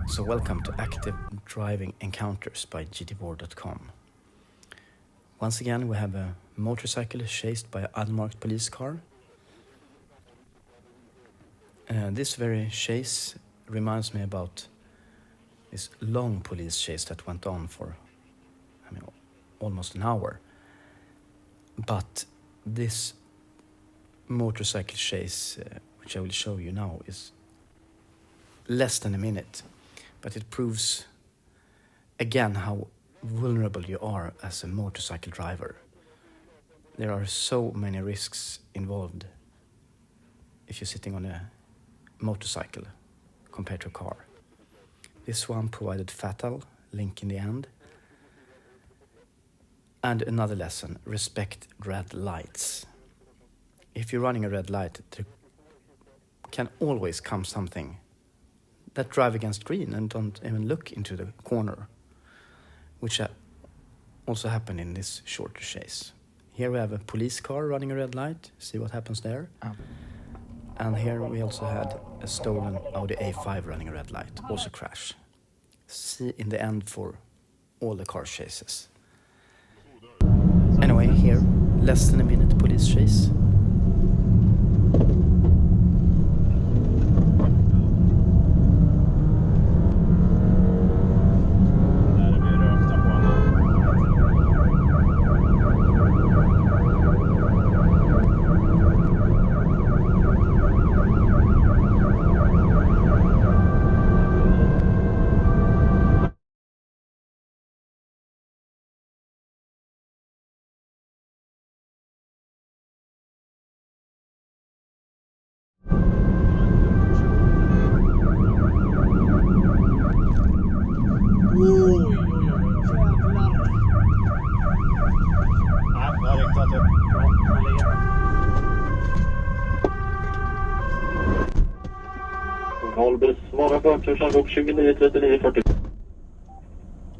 So welcome to Active Driving Encounters by GTBOARD.com. Once again we have a motorcycle chased by an unmarked police car. This very chase reminds me about this long police chase that went on for almost an hour. But this motorcycle chase, which I will show you now, is less than a minute. But it proves again how vulnerable you are as a motorcycle driver. There are so many risks involved if you're sitting on a motorcycle compared to a car. This one provided fatal link in the end. And another lesson, respect red lights. If you're running a red light, there can always come something that drive against green and don't even look into the corner, which also happened in this shorter chase. Here we have a police car running a red light. See what happens there. And here we also had a stolen Audi A5 running a red light, also crash. See in the end for all the car chases. Anyway, here, less than a minute police chase. Svara förtursanrop 29 39 40.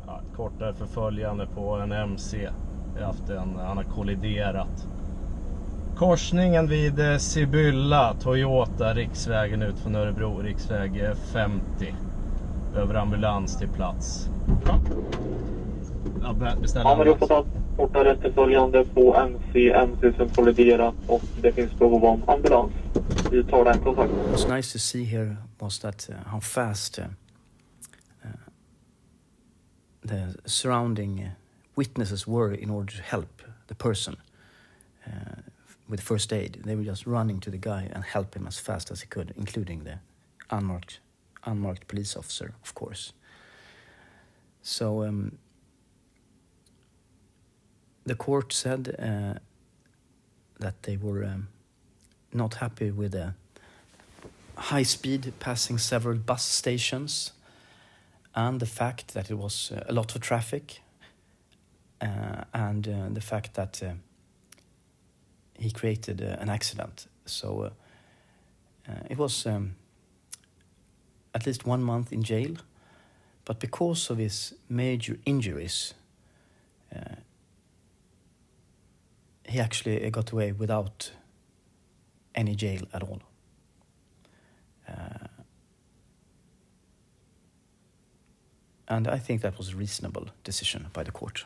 Ja, kortare förföljande på en MC. Han har kolliderat. Korsningen vid Sibylla, Toyota, riksvägen ut från Örebro, riksväg 50. Över ambulans till plats. Ja, beställ men du får ta kortare efterföljande på MC som kolliderat och det finns behov av ambulans. Vi tar den kontakten. What's nice to see here was that how fast the surrounding witnesses were in order to help the person with first aid. They were just running to the guy and help him as fast as he could, including the unmarked police officer, of course. So the court said that they were not happy with the high speed passing several bus stations and the fact that it was a lot of traffic and the fact that he created an accident. So it was at least 1 month in jail, but because of his major injuries, he actually got away without any jail at all. And I think that was a reasonable decision by the court.